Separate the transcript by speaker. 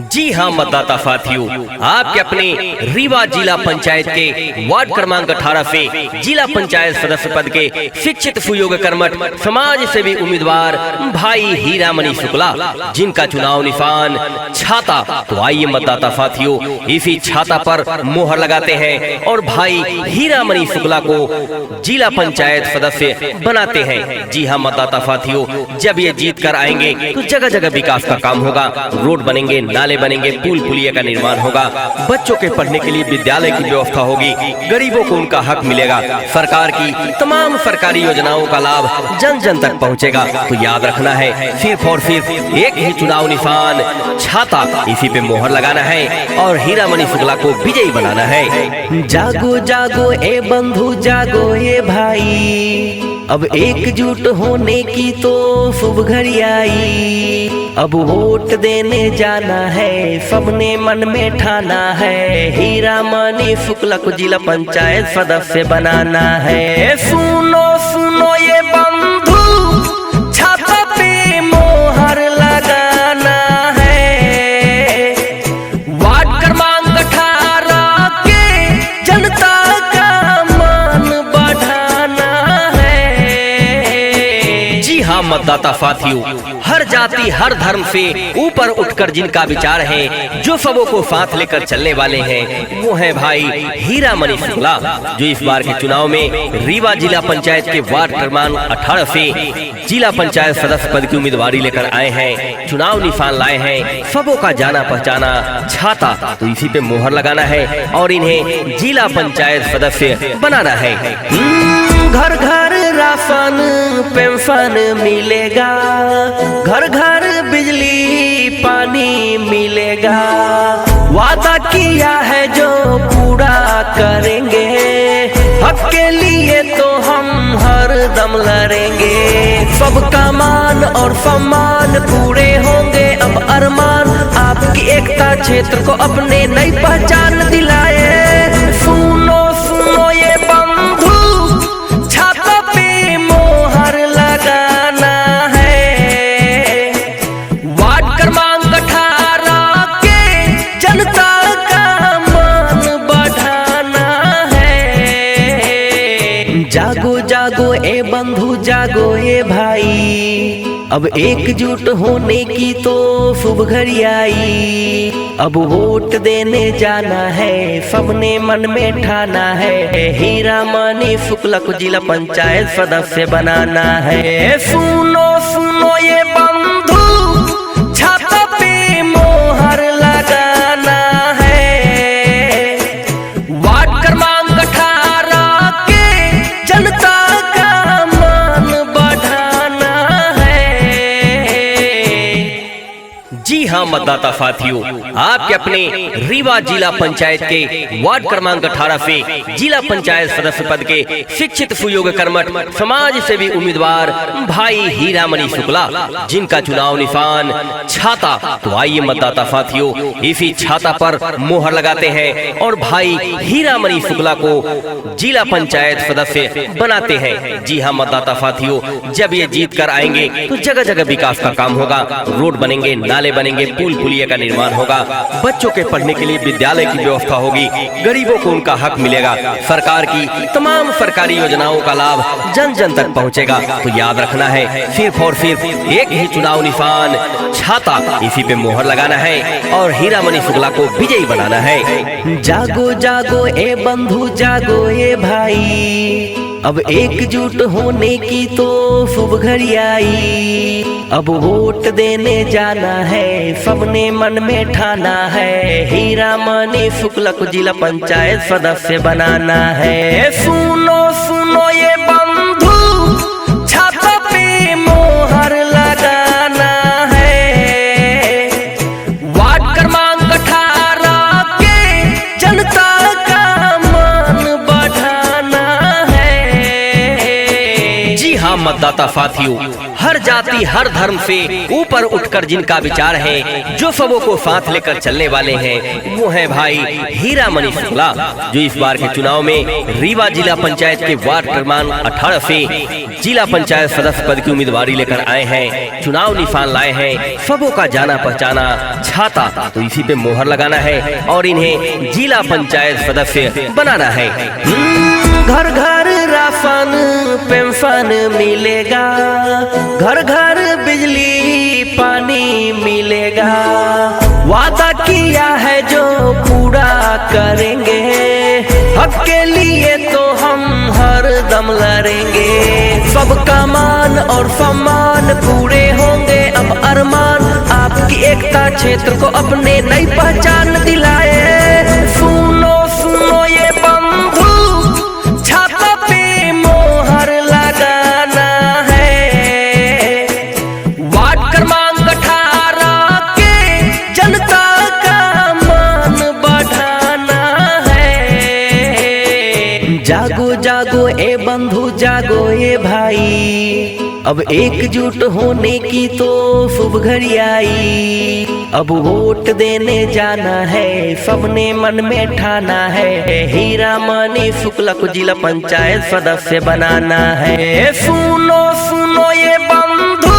Speaker 1: जी हाँ मतदाता साथियों, आपके अपने रीवा जिला पंचायत के वार्ड क्रमांक 18 से जिला पंचायत सदस्य पद के शिक्षित सुयोग्य कर्मठ समाज सेवी उम्मीदवार भाई हीरामणि शुक्ला, जिनका चुनाव निशान छाता। तो आइए मतदाता साथियों, इसी छाता पर मोहर लगाते हैं और भाई हीरामणि शुक्ला को जिला पंचायत सदस्य बनाते हैं। जी हाँ मतदाता साथियों, जब ये जीत कर आएंगे तो जगह जगह विकास का काम होगा, रोड बनेंगे, नाले बनेंगे, पुल पुलिया का निर्माण होगा, बच्चों के पढ़ने के लिए विद्यालय की व्यवस्था होगी, गरीबों को उनका हक मिलेगा, सरकार की तमाम सरकारी योजनाओं का लाभ जन जन तक पहुंचेगा। तो याद रखना है, सिर्फ और सिर्फ एक ही चुनाव निशान छाता, इसी पे मोहर लगाना है और हीरामणि शुक्ला को विजयी बनाना है।
Speaker 2: जागो जागो ए बंधु, जागो ए भाई, अब एकजुट होने की तो शुभ घड़ी आई। अब वोट देने जाना है, सबने मन में ठाना है, हीरामणि शुक्ला को जिला पंचायत सदस्य बनाना है। सुनो सुनो ये बंधु, छाता पे मोहर लगाना है, वार्ड क्रमांक 18 के जनता का मान बढ़ाना है।
Speaker 1: जी हाँ मतदाता साथियों, हर जाति हर धर्म से ऊपर उठकर जिनका विचार है, जो सबों को साथ लेकर चलने वाले हैं, वो है भाई हीरामणि शुक्ला, जो इस बार के चुनाव में रीवा जिला पंचायत के वार्ड क्रमांक 18 से जिला पंचायत सदस्य पद की उम्मीदवारी लेकर आए हैं, चुनाव निशान लाए हैं, सबों का जाना पहचाना छाता। तो इसी पे मोहर लगाना है और इन्हें जिला पंचायत सदस्य बनाना है।
Speaker 2: घर घर राशन पेंशन मिलेगा, घर घर बिजली पानी मिलेगा, वादा किया है जो पूरा करेंगे, हक के लिए तो हम हर दम लड़ेंगे, सबका मान और सम्मान पूरे होंगे। अब अरमान आपकी एकता क्षेत्र को अपने नई पहचान दिलाए। सुनो सुनो ये बंधु, छाता पे मोहर लगाना है, वार्ड क्रमांक 18 के जनता का मान बढ़ाना है। जागो जागो ए बंधु, जागो ए भाई, अब एकजुट होने की तो शुभ घड़ी आई। अब वोट देने जाना है, सबने मन में ठाना है, हीरामणि शुक्ला को जिला पंचायत सदस्य बनाना है। सुनो सुनो ये बंधु, छाता पे मोहर लगाना है, वार्ड क्रमांक 18 के जनता का मान बढ़ाना है।
Speaker 1: जी हाँ मतदाता साथियों, आपके अपने रीवा जिला पंचायत के वार्ड क्रमांक 18 से जिला पंचायत सदस्य पद के शिक्षित सुयोग्य कर्मठ समाज सेवी उम्मीदवार भाई हीरामणि शुक्ला, जिनका चुनाव निशान छाता। तो आइए मतदाता साथियों, इसी छाता पर मोहर लगाते हैं और भाई हीरामणि शुक्ला को जिला पंचायत सदस्य बनाते हैं। जी हाँ मतदाता साथियों, जब ये जीत कर आएंगे तो जगह जगह विकास का काम होगा, रोड बनेंगे, नाले बनेंगे, पुल पुलिया का निर्माण होगा, बच्चों के पढ़ने के लिए विद्यालय की व्यवस्था होगी, गरीबों को उनका हक मिलेगा, सरकार की तमाम सरकारी योजनाओं का लाभ जन जन तक पहुंचेगा। तो याद रखना है, सिर्फ और सिर्फ एक ही चुनाव निशान छाता, इसी पे मोहर लगाना है और हीरामणि शुक्ला को विजयी बनाना है।
Speaker 2: जागो जागो ए बंधु, जागो ए भाई, अब एकजुट होने की तो शुभ घड़ी आई। अब वोट देने जाना है, सबने मन में ठाना है, हीरामणि शुक्ला को जिला पंचायत सदस्य बनाना है। सुनो सुनो ये बंधु, छाता पे मोहर लगाना है, वार्ड क्रमांक 18 के जनता का मान बढ़ाना है।
Speaker 1: जी हाँ मतदाता साथियों, हर जाति हर धर्म से ऊपर उठकर जिनका विचार है, जो सबों को साथ लेकर चलने वाले हैं, वो है भाई हीरामणि शुक्ला, जो इस बार के चुनाव में रीवा जिला पंचायत के वार्ड क्रमांक 18 से जिला पंचायत सदस्य पद की उम्मीदवारी लेकर आए हैं। चुनाव निशान लाए हैं, सबों का जाना पहचाना छाता, तो इसी पे मोहर लगाना है और इन्हें जिला पंचायत सदस्य बनाना है।
Speaker 2: घर घर राशन पेंशन मिलेगा, घर घर बिजली पानी मिलेगा, वादा किया है जो पूरा करेंगे, हक के लिए तो हम हर दम लड़ेंगे, सबका मान और सम्मान पूरे होंगे अब अरमान, आपकी एकता क्षेत्र को अपने नई पहचान दिलाए। सुनो सुनो ये बंधु, छाता पे मोहर लगाना है, वार्ड क्रमांक 18 के जनता का मान बढ़ाना है। जागो जागो ए बंधु जागो ए भाई, अब एकजुट होने की तो शुभ घड़ी आई, अब वोट देने जाना है, सबने मन में ठाना है, हीरामणि शुक्ला को जिला पंचायत सदस्य बनाना है। सुनो सुनो ये बंधु,